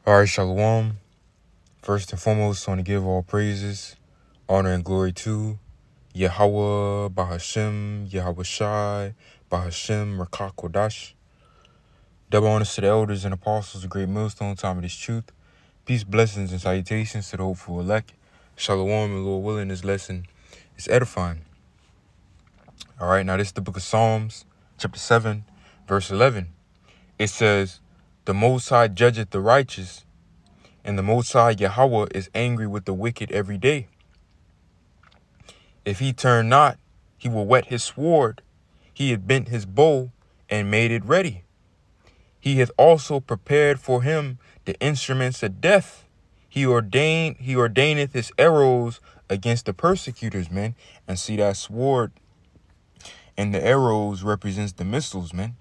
All right, Shalom. First and foremost, I want to give all praises, honor, and glory to Yahweh, Bahashem, Yahweh Shai, Bahashem, Rakak Kodash. Double honors to the elders and apostles, a great millstone, time of this truth. Peace, blessings, and salutations to the hopeful elect. Shalom, and Lord willing, this lesson is edifying. All right, now this is the book of Psalms, chapter 7, verse 11. It says, "The Most High judgeth the righteous, and the Most High Yahweh is angry with the wicked every day. If he turn not, he will whet his sword. He hath bent his bow and made it ready. He hath also prepared for him the instruments of death. He ordaineth his arrows against the persecutors," man. And see, that sword and the arrows represents the missiles, man.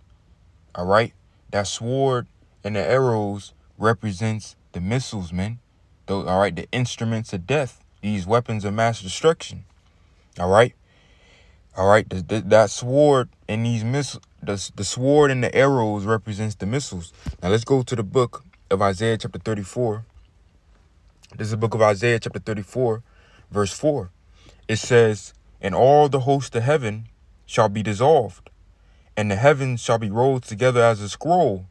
All right, that sword and the arrows represents the missiles, man. Those, all right, the instruments of death, these weapons of mass destruction. All right, that sword and these missiles, the sword and the arrows represents the missiles. Now let's go to the book of Isaiah chapter 34. This is the book of Isaiah chapter 34, verse 4. It says, "And all the host of heaven shall be dissolved, and the heavens shall be rolled together as a scroll,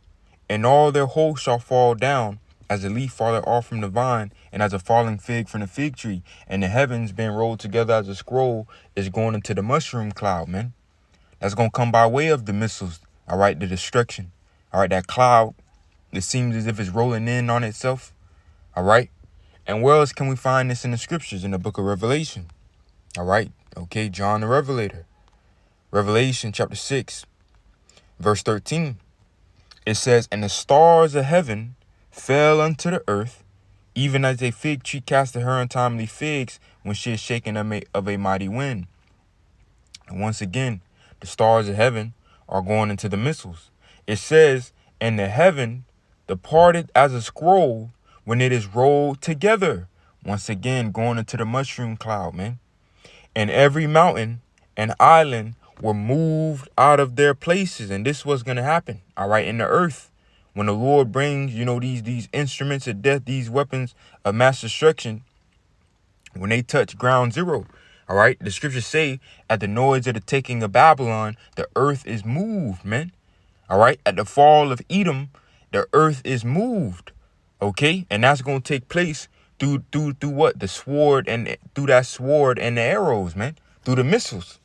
and all their hosts shall fall down, as a leaf falleth off from the vine, and as a falling fig from the fig tree." And the heavens being rolled together as a scroll is going into the mushroom cloud, man. That's going to come by way of the missiles, all right, the destruction. All right, that cloud, it seems as if it's rolling in on itself, all right. And where else can we find this in the scriptures? In the book of Revelation, all right. Okay, John the Revelator. Revelation chapter 6, verse 13. It says, "And the stars of heaven fell unto the earth, even as a fig tree casteth her untimely figs when she is shaken of a mighty wind." And once again, the stars of heaven are going into the missiles. It says, "And the heaven departed as a scroll when it is rolled together." Once again, going into the mushroom cloud, man. "And every mountain and island were moved out of their places." And this was going to happen, all right, in the earth. When the Lord brings, these instruments of death, these weapons of mass destruction, when they touch ground zero, all right, the scriptures say, at the noise of the taking of Babylon, the earth is moved, man. All right, at the fall of Edom, the earth is moved, okay? And that's going to take place through what? The sword, and through that sword and the arrows, man, through the missiles,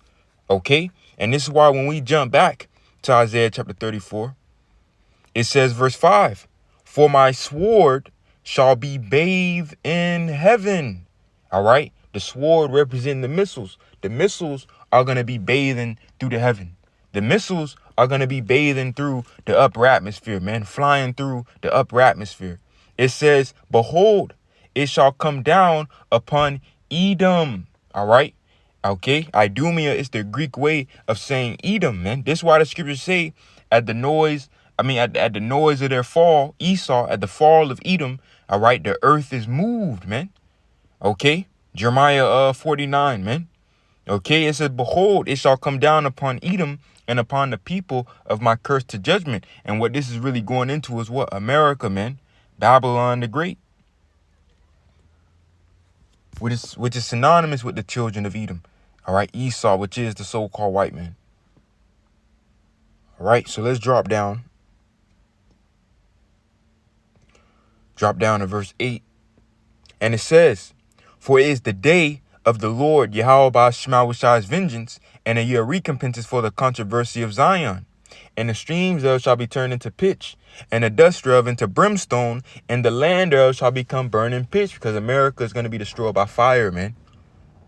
okay? And this is why when we jump back to Isaiah chapter 34, it says, verse 5, "For my sword shall be bathed in heaven." All right, the sword representing the missiles. The missiles are going to be bathing through the heaven. The missiles are going to be bathing through the upper atmosphere, man, flying through the upper atmosphere. It says, "Behold, it shall come down upon Edom." All right. Okay. Idumea is the Greek way of saying Edom, man. This is why the scriptures say at the noise of their fall, Esau, at the fall of Edom, all right, the earth is moved, man. Okay. Jeremiah 49, man. Okay, it says, "Behold, it shall come down upon Edom and upon the people of my curse to judgment." And what this is really going into is what? America, man. Babylon the Great, which is synonymous with the children of Edom. All right, Esau, which is the so-called white man. All right, so let's drop down. Drop down to verse 8. And it says, "For it is the day of the Lord Yahweh Shemawashai's vengeance, and a year of recompenses for the controversy of Zion. And the streams thereof shall be turned into pitch, and the dust thereof into brimstone, and the land thereof shall become burning pitch." Because America is going to be destroyed by fire, man.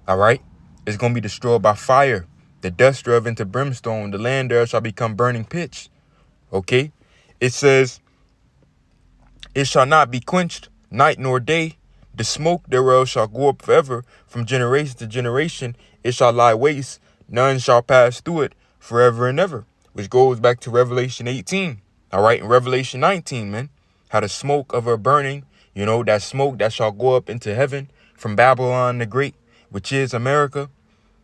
All right? It's going to be destroyed by fire. The dust thereof into brimstone, the land thereof shall become burning pitch. Okay? It says, "It shall not be quenched night nor day. The smoke thereof shall go up forever. From generation to generation it shall lie waste. None shall pass through it forever and ever." Which goes back to Revelation 18. All right, in Revelation 19, man. How the smoke of her burning, that smoke that shall go up into heaven from Babylon the Great, which is America.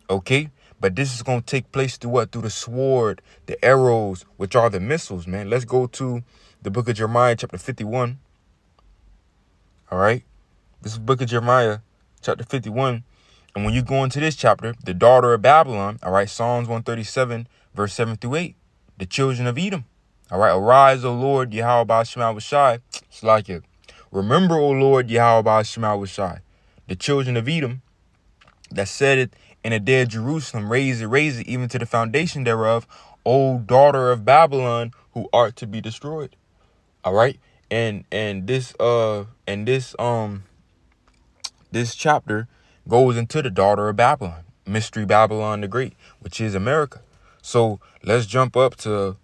Okay, but this is going to take place through what? Through the sword, the arrows, which are the missiles, man. Let's go to the book of Jeremiah chapter 51. All right. This is the book of Jeremiah, chapter 51. And when you go into this chapter, the daughter of Babylon, all right, Psalms 137, verse 7 through 8, the children of Edom. All right, arise, O Lord, Yahweh Ba'ashema Washai. It's like it. Remember, O Lord, Yahweh Ba'ashema Washai. The children of Edom that said it in a day of Jerusalem, raise it, even to the foundation thereof, O daughter of Babylon, who art to be destroyed. All right. And this chapter goes into the daughter of Babylon, Mystery Babylon the Great, which is America. So let's jump up to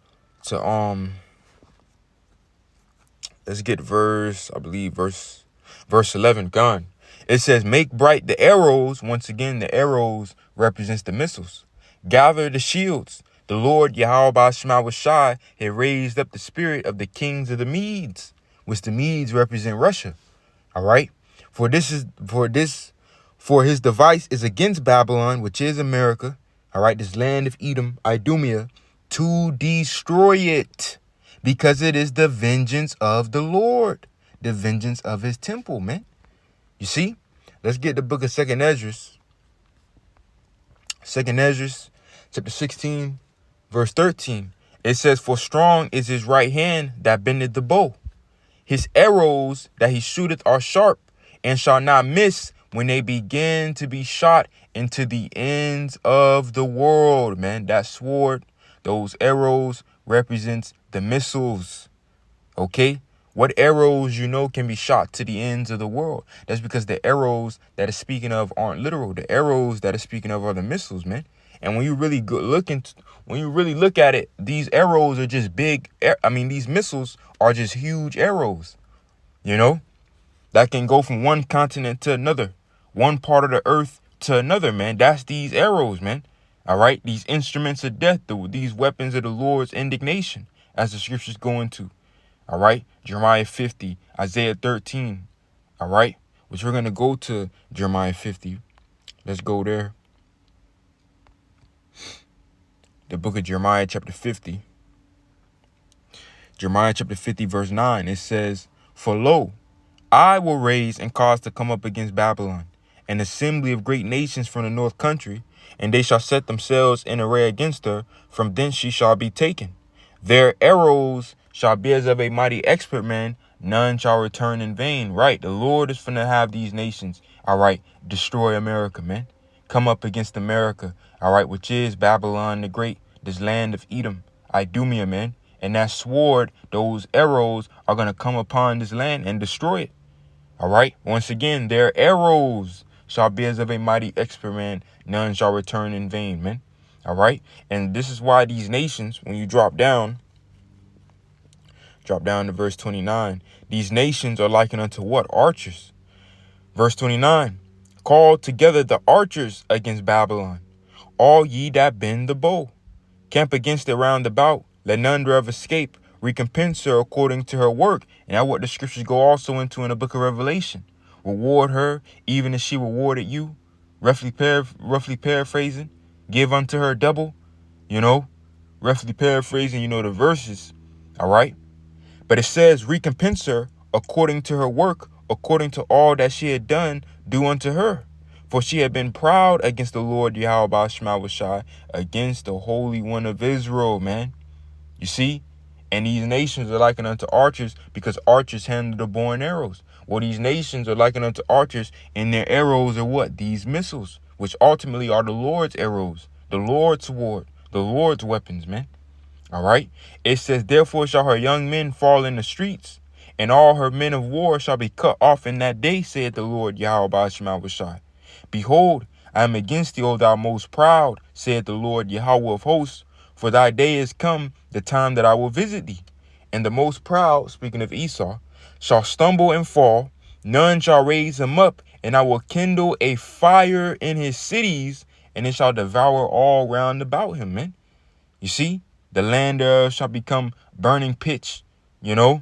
let's get verse 11 gone. It says, make bright the arrows. Once again, the arrows represents the missiles. Gather the shields. The Lord Yahweh Ba'ashema Washai had raised up the spirit of the kings of the Medes, which the Medes represent Russia. All right. For his device is against Babylon, which is America. All right. This land of Edom, Idumea, to destroy it, because it is the vengeance of the Lord, the vengeance of his temple, man. You see? Let's get the book of Second Ezra. Second Ezra, chapter 16, verse 13. It says, for strong is his right hand that bendeth the bow. His arrows that he shooteth are sharp, and shall not miss when they begin to be shot into the ends of the world, man. That sword, those arrows represents the missiles. Okay? What arrows can be shot to the ends of the world? That's because the arrows that it's speaking of aren't literal. The arrows that it's speaking of are the missiles, man. And when you really look at it, these arrows are just big. These missiles are just huge arrows, that can go from one continent to another, one part of the earth to another, man. That's these arrows, man. All right. These instruments of death, these weapons of the Lord's indignation, as the scriptures go into. All right. Jeremiah 50, Isaiah 13. All right. Which we're going to go to Jeremiah 50. Let's go there. The book of Jeremiah, chapter 50. Jeremiah chapter 50, verse 9. It says, for lo, I will raise and cause to come up against Babylon an assembly of great nations from the north country, and they shall set themselves in array against her. From thence she shall be taken. Their arrows shall be as of a mighty expert man. None shall return in vain. Right. The Lord is finna have these nations, all right, destroy America, man. Come up against America, all right, which is Babylon the Great, this land of Edom, Idumea, man. And that sword, those arrows are going to come upon this land and destroy it. All right. Once again, their arrows shall be as of a mighty expert man. None shall return in vain, man. All right. And this is why these nations, when you drop down to verse 29, these nations are likened unto what? Archers. Verse 29, call together the archers against Babylon, all ye that bend the bow. Camp against it round about. Let none thereof escape. Recompense her according to her work. And that's what the scriptures go also into in the book of Revelation. Reward her even as she rewarded you. Roughly paraphrasing. Give unto her double. Roughly paraphrasing, the verses. All right. But it says recompense her according to her work, according to all that she had done, do unto her. For she had been proud against the Lord Yahweh Ba'ashema Washai, against the Holy One of Israel, man. You see? And these nations are likened unto archers, because archers handle the bow and arrows. Well, these nations are likened unto archers, and their arrows are what? These missiles, which ultimately are the Lord's arrows, the Lord's sword, the Lord's weapons, man. All right. It says, therefore shall her young men fall in the streets, and all her men of war shall be cut off in that day, said the Lord Yahweh Ba'ashema Washai. Behold, I am against thee, O thou most proud, said the Lord Yahweh of hosts, for thy day is come, the time that I will visit thee. And the most proud, speaking of Esau, shall stumble and fall, none shall raise him up, and I will kindle a fire in his cities, and it shall devour all round about him, man. You see, the land thereof shall become burning pitch, the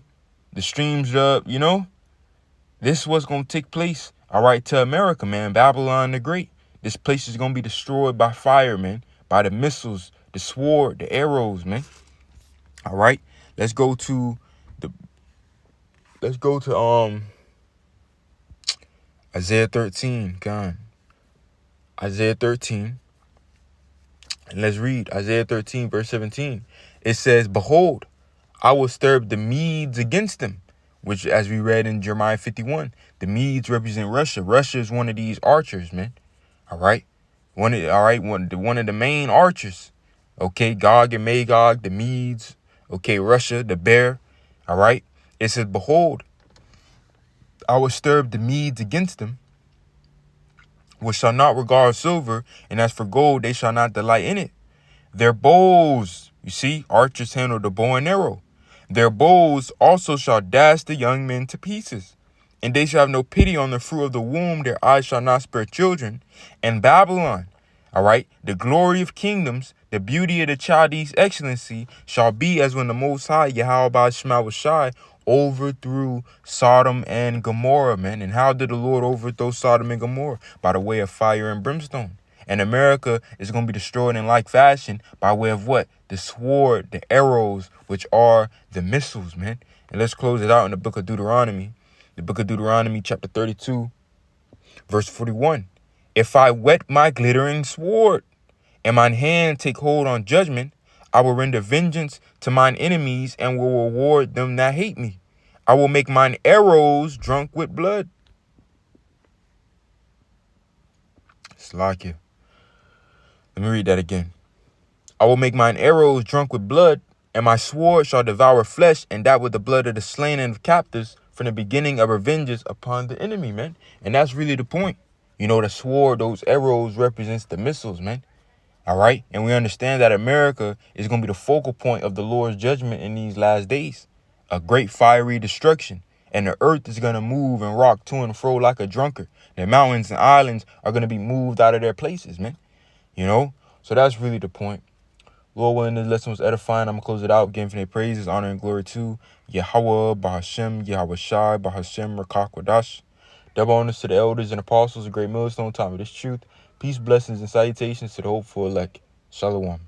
streams of, this is what's going to take place. All right, to America, man. Babylon the Great. This place is going to be destroyed by fire, man. By the missiles, the sword, the arrows, man. All right. Let's go to Isaiah 13, God. Isaiah 13. And let's read Isaiah 13, verse 17. It says, behold, I will stir up the Medes against them, which, as we read in Jeremiah 51, the Medes represent Russia. Russia is one of these archers, man. All right. One of the main archers. Okay, Gog and Magog, the Medes. Okay, Russia, the bear. All right. It says, behold, I will stir up the Medes against them, which shall not regard silver, and as for gold, they shall not delight in it. Their bows, you see, archers handle the bow and arrow. Their bows also shall dash the young men to pieces. And they shall have no pity on the fruit of the womb. Their eyes shall not spare children. And Babylon, all right, the glory of kingdoms, the beauty of the Chaldees' excellency, shall be as when the Most High, Yahweh Shai, overthrew Sodom and Gomorrah, man. And how did the Lord overthrow Sodom and Gomorrah? By the way of fire and brimstone. And America is going to be destroyed in like fashion by way of what? The sword, the arrows, which are the missiles, man. And let's close it out in the book of Deuteronomy. The book of Deuteronomy, chapter 32, verse 41. If I whet my glittering sword, and mine hand take hold on judgment, I will render vengeance to mine enemies, and will reward them that hate me. I will make mine arrows drunk with blood. Slakia. Let me read that again. I will make mine arrows drunk with blood, and my sword shall devour flesh, and that with the blood of the slain and of captives, from the beginning of revenges upon the enemy, man. And that's really the point. You know, the sword, those arrows represents the missiles, man. All right. And we understand that America is going to be the focal point of the Lord's judgment in these last days. A great fiery destruction. And the earth is going to move and rock to and fro like a drunkard. The mountains and islands are going to be moved out of their places, man. You know, so that's really the point. Lord willing, this lesson was edifying. I'm going to close it out. Giving infinite praises, honor, and glory to Yahweh, Bahashem, Yahweh Shai, Bahashem, Rakak Wadash. Double honors to the elders and apostles, a great millstone, time of this truth. Peace, blessings, and salutations to the hopeful elect. Shalom.